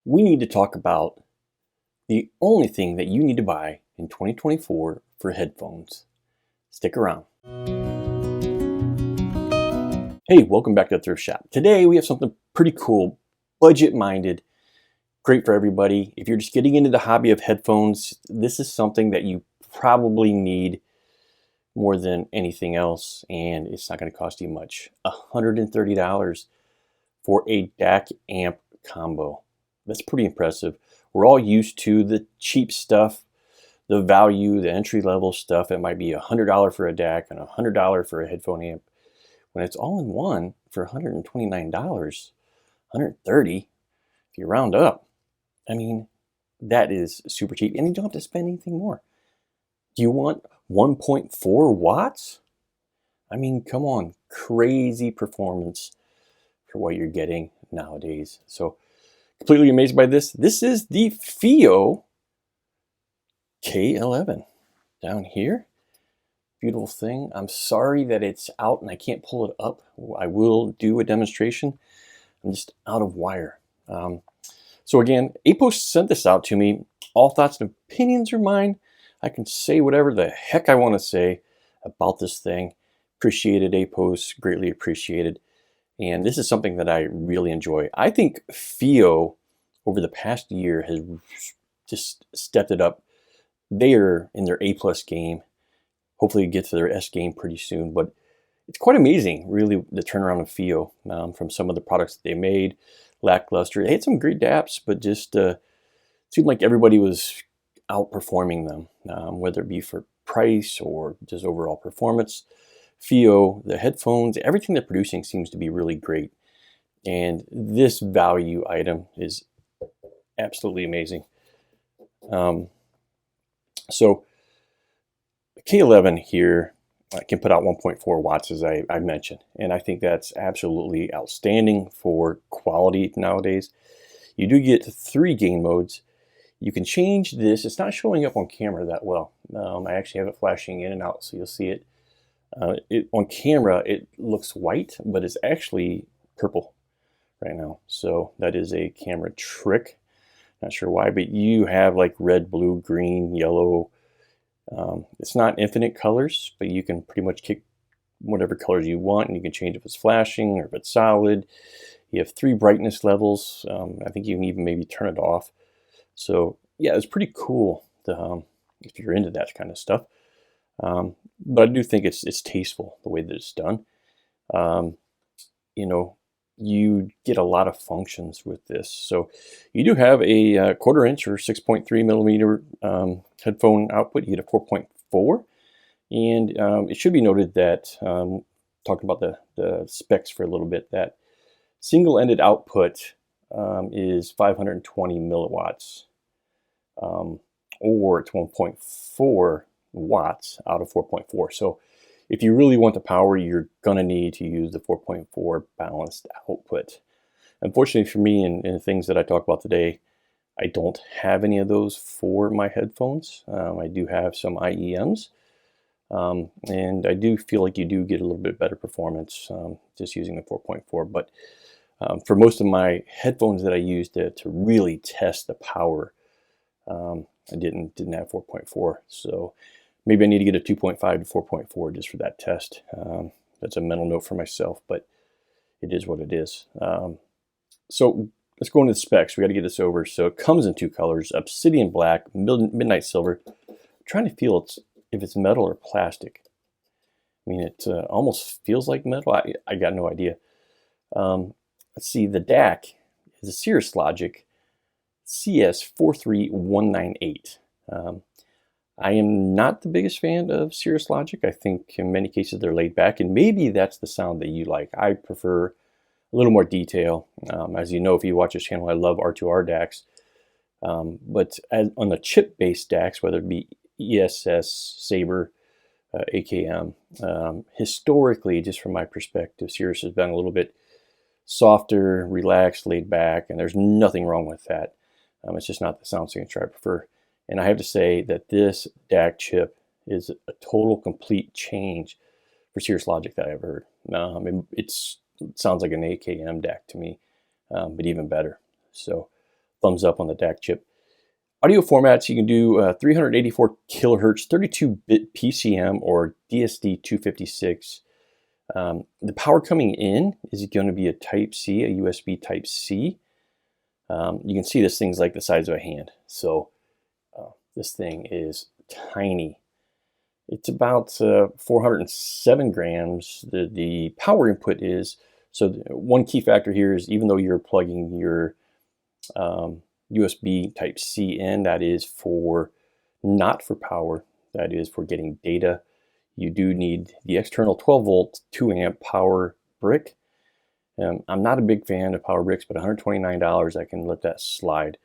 we need to talk about the only thing that you need to buy in 2024 for headphones. Stick around. Hey, welcome back to the Thrift Shop. Today we have something pretty cool, budget-minded, great for everybody. If you're just getting into the hobby of headphones, this is something that you probably need more than anything else, and it's not going to cost you much. $130 for a DAC amp combo. That's pretty impressive. We're all used to the cheap stuff, the value, the entry-level stuff. It might be $100 for a DAC and $100 for a headphone amp. When it's all in one for $129, $130 if you round up, I mean, that is super cheap, and you don't have to spend anything more. Do you want 1.4 watts? I mean, come on, crazy performance for what you're getting nowadays. So completely amazed by this. This is the FiiO K11 down here. Beautiful thing. I'm sorry that it's out and I can't pull it up. I will do a demonstration. I'm just out of wire. So again, APOS sent this out to me. All thoughts and opinions are mine. I can say whatever the heck I want to say about this thing. Appreciated APOS, greatly appreciated. And this is something that I really enjoy. I think FiiO over the past year has just stepped it up. They are in their A+ game. Hopefully get to their S game pretty soon. But it's quite amazing, really, the turnaround of FiiO from some of the products that they made. Lackluster. They had some great DAPs, but just seemed like everybody was outperforming them, whether it be for price or just overall performance. FiiO, the headphones, everything they're producing seems to be really great. And this value item is absolutely amazing. So K11 here can put out 1.4 watts, as I mentioned, and I think that's absolutely outstanding for quality nowadays. You do get 3 gain modes. You can change this. It's not showing up on camera that well. I actually have it flashing in and out, so you'll see it. On camera, it looks white, but it's actually purple right now. So that is a camera trick. Not sure why, but you have like red, blue, green, yellow. It's not infinite colors, but you can pretty much kick whatever colors you want, and you can change if it's flashing or if it's solid. You have 3 brightness levels. I think you can even maybe turn it off. So yeah, it's pretty cool if you're into that kind of stuff. But I do think it's tasteful the way that it's done. You know, you get a lot of functions with this. So you do have a 1/4 inch or 6.3 millimeter headphone output. You get a 4.4, and it should be noted that talking about the specs for a little bit, that single-ended output is 520 milliwatts, or it's 1.4 watts out of 4.4. So if you really want the power, you're going to need to use the 4.4 balanced output. Unfortunately for me, and the things that I talk about today, I don't have any of those for my headphones. I do have some IEMs, and I do feel like you do get a little bit better performance just using the 4.4. But for most of my headphones that I used to really test the power, I didn't have 4.4. So maybe I need to get a 2.5 to 4.4 just for that test. That's a mental note for myself, but it is what it is. So let's go into the specs. We got to get this over. So it comes in 2 colors: obsidian black, midnight silver. I'm trying to feel if it's metal or plastic. I mean, it almost feels like metal. I got no idea. Let's see. The DAC is a Cirrus Logic CS43198. I am not the biggest fan of Cirrus Logic. I think in many cases they're laid back, and maybe that's the sound that you like. I prefer a little more detail. As you know, if you watch this channel, I love R2R DACs. But on the chip-based DACs, whether it be ESS, Sabre, AKM, historically, just from my perspective, Cirrus has been a little bit softer, relaxed, laid back, and there's nothing wrong with that. It's just not the sound signature I prefer. And I have to say that this DAC chip is a total complete change for Cirrus Logic that I've heard. It sounds like an AKM DAC to me, but even better. So thumbs up on the DAC chip. Audio formats, you can do 384 kilohertz, 32-bit PCM, or DSD 256. The power coming in is going to be a Type-C, a USB Type-C. You can see this thing's like the size of a hand. So this thing is tiny. It's about 407 grams. The power input is, so one key factor here is even though you're plugging your USB Type-C in, that is for not for power, that is for getting data. You do need the external 12 volt 2 amp power brick. I'm not a big fan of power bricks, but $129, I can let that slide.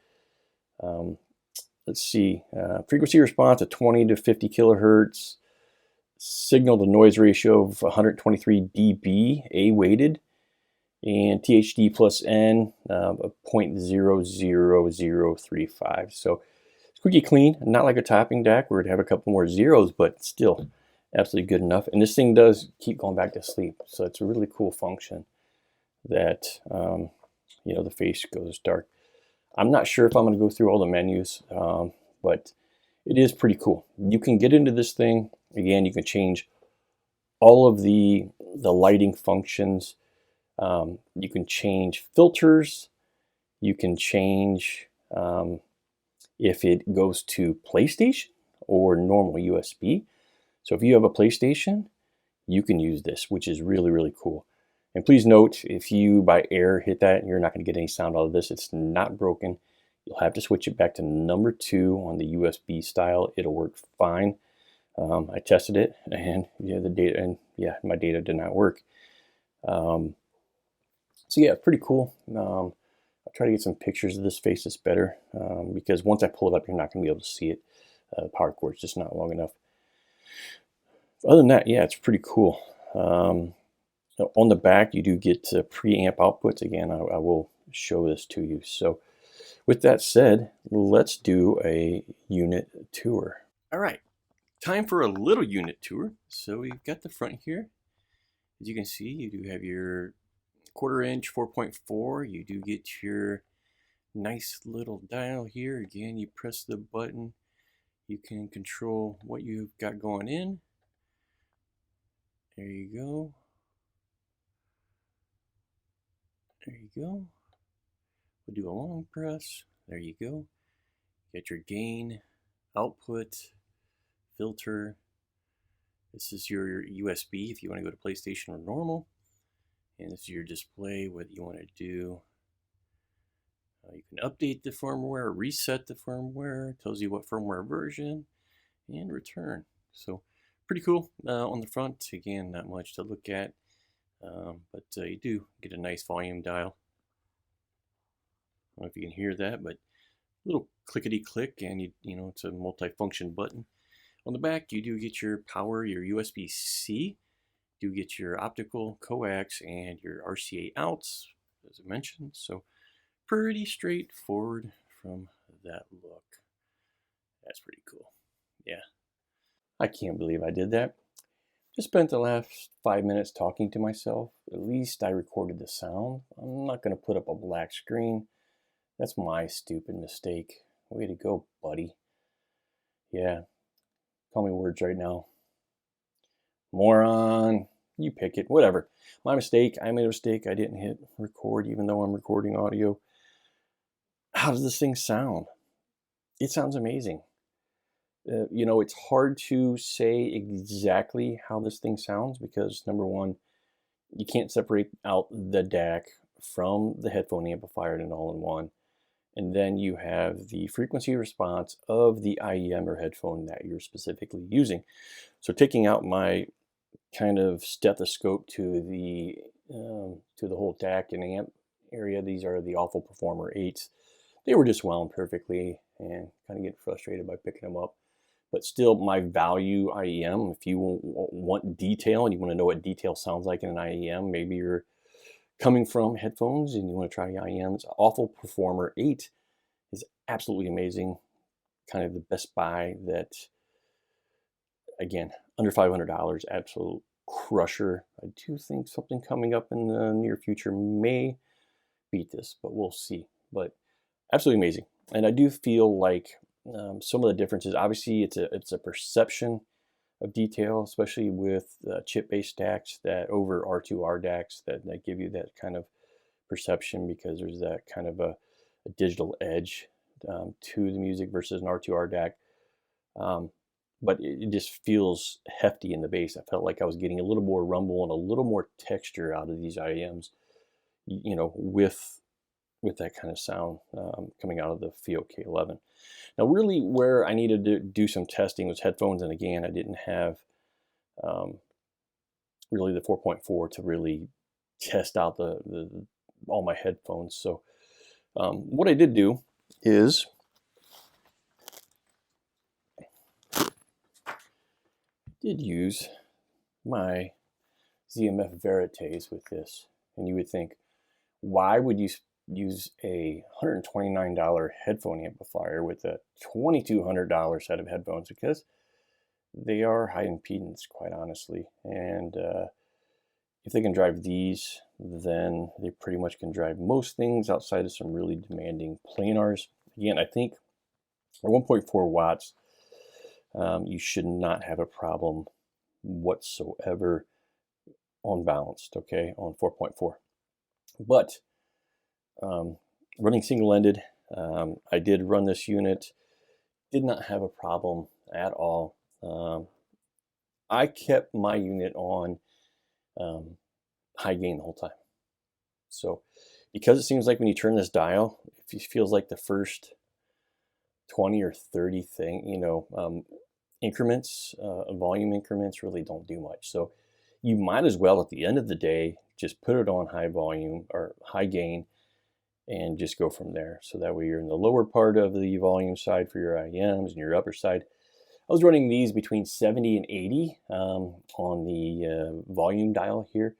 Let's see, frequency response at 20 to 50 kilohertz, signal to noise ratio of 123 dB, A weighted, and THD plus N of 0.00035. So squeaky clean, not like a topping DAC where it'd have a couple more zeros, but still absolutely good enough. And this thing does keep going back to sleep, so it's a really cool function that the face goes dark. I'm not sure if I'm going to go through all the menus, but it is pretty cool. You can get into this thing. Again, you can change all of the lighting functions. You can change filters. You can change if it goes to PlayStation or normal USB. So if you have a PlayStation, you can use this, which is really, really cool. And please note, if you by error hit that, you're not going to get any sound out of this. It's not broken. You'll have to switch it back to number 2 on the USB style. It'll work fine. I tested it, and my data did not work. So yeah, pretty cool. I'll try to get some pictures of this face that's better, because once I pull it up, you're not going to be able to see it. The power cord's just not long enough. Other than that, yeah, it's pretty cool. On the back, you do get preamp outputs. Again, I will show this to you. So with that said, let's do a unit tour. All right, time for a little unit tour. So we've got the front here. As you can see, you do have your 1/4 inch 4.4. You do get your nice little dial here. Again, you press the button. You can control what you've got going in. There you go. There you go. We'll do a long press. There you go. Get your gain, output, filter. This is your USB if you want to go to PlayStation or normal. And this is your display, what you want to do. You can update the firmware, reset the firmware, it tells you what firmware version, and return. So pretty cool. On the front, again, not much to look at. But you do get a nice volume dial. I don't know if you can hear that, but a little clickety click, and you know it's a multi-function button. On the back, you do get your power, your USB-C. You do get your optical, coax, and your RCA outs, as I mentioned. So pretty straightforward from that look. That's pretty cool. Yeah, I can't believe I did that. Just spent the last 5 minutes talking to myself. At least I recorded the sound. I'm not going to put up a black screen. That's my stupid mistake. Way to go, buddy. Yeah, call me words right now. Moron. You pick it. Whatever. My mistake. I made a mistake. I didn't hit record even though I'm recording audio. How does this thing sound? It sounds amazing. It's hard to say exactly how this thing sounds because, number one, you can't separate out the DAC from the headphone amplifier in an all-in-one. And then you have the frequency response of the IEM or headphone that you're specifically using. So taking out my kind of stethoscope to the whole DAC and amp area, these are the Awful Performer 8s. They were just wound perfectly and kind of get frustrated by picking them up. But still, my value IEM, if you want detail and you want to know what detail sounds like in an IEM, maybe you're coming from headphones and you want to try IEMs, Awful Performer 8 is absolutely amazing. Kind of the best buy that, again, under $500, absolute crusher. I do think something coming up in the near future may beat this, but we'll see. But absolutely amazing. And I do feel like some of the differences, obviously it's a perception of detail, especially with chip-based DACs that over R2R DACs that give you that kind of perception, because there's that kind of a digital edge to the music versus an R2R DAC. But it just feels hefty in the bass. I felt like I was getting a little more rumble and a little more texture out of these IEMs, with that kind of sound coming out of the FiiO K11. Now, really where I needed to do some testing was headphones, and again, I didn't have really the 4.4 to really test out all my headphones. So what I did do is use my ZMF Verités with this. And you would think, why would you use a $129 headphone amplifier with a $2,200 set of headphones? Because they are high impedance, quite honestly. And if they can drive these, then they pretty much can drive most things outside of some really demanding planars. Again, I think for 1.4 watts, you should not have a problem whatsoever on balanced, okay, on 4.4. But running single-ended, I did run this unit, did not have a problem at all. I kept my unit on high gain the whole time. So because it seems like when you turn this dial, it feels like the first 20 or 30 increments, volume increments really don't do much. So you might as well at the end of the day just put it on high volume or high gain and just go from there. So that way you're in the lower part of the volume side for your IEMs and your upper side. I was running these between 70 and 80 on the volume dial here.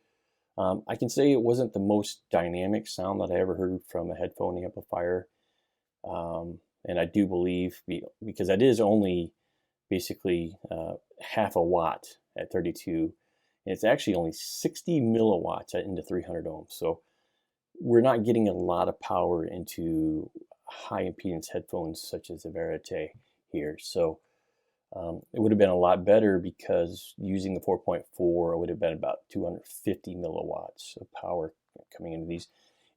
I can say it wasn't the most dynamic sound that I ever heard from a headphone amplifier. And I do believe, because that is only basically half a watt at 32, and it's actually only 60 milliwatts into 300 ohms. So we're not getting a lot of power into high impedance headphones such as the Verité here. So it would have been a lot better, because using the 4.4 would have been about 250 milliwatts of power coming into these,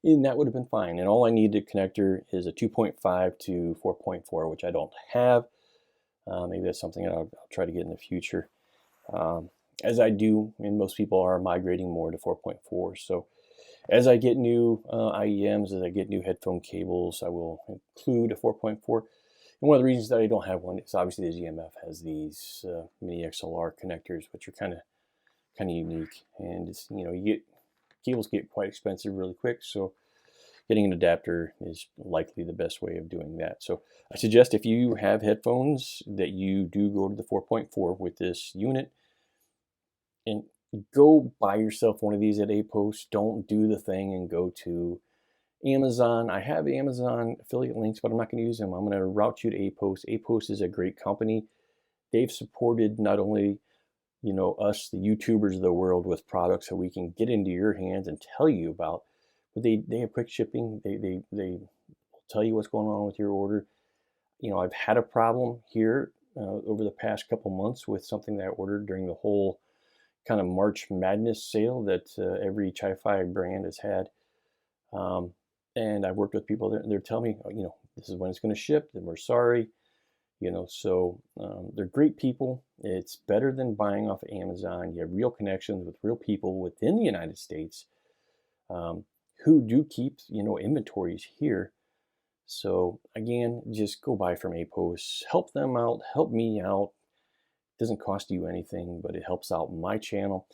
and that would have been fine. And all I needed connector is a 2.5 to 4.4, which I don't have. Maybe that's something I'll try to get in the future. As I do, and most people are migrating more to 4.4. So as I get new IEMs, as I get new headphone cables, I will include a 4.4. And one of the reasons that I don't have one is obviously the ZMF has these mini XLR connectors, which are kind of unique. And it's, cables get quite expensive really quick, so getting an adapter is likely the best way of doing that. So I suggest, if you have headphones, that you do go to the 4.4 with this unit, and go buy yourself one of these at APOS. Don't do the thing and go to Amazon. I have Amazon affiliate links, but I'm not going to use them. I'm going to route you to APOS. APOS is a great company. They've supported not only us, the YouTubers of the world, with products that we can get into your hands and tell you about, but they have quick shipping. They will tell you what's going on with your order. I've had a problem here over the past couple months with something that I ordered during the whole kind of March Madness sale that every Chi-Fi brand has had. And I've worked with people that they're telling me, this is when it's going to ship, and we're sorry. So they're great people. It's better than buying off of Amazon. You have real connections with real people within the United States who do keep, inventories here. So again, just go buy from APOS. Help them out. Help me out. It doesn't cost you anything, but it helps out my channel.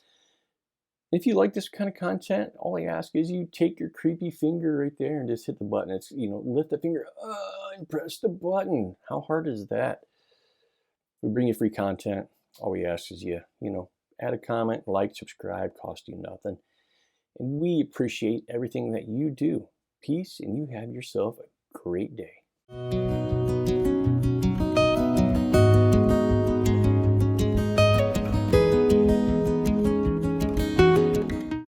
If you like this kind of content, all I ask is you take your creepy finger right there and just hit the button. It's, lift the finger and press the button. How hard is that? We bring you free content. All we ask is you add a comment, like, subscribe, cost you nothing. And we appreciate everything that you do. Peace, and you have yourself a great day.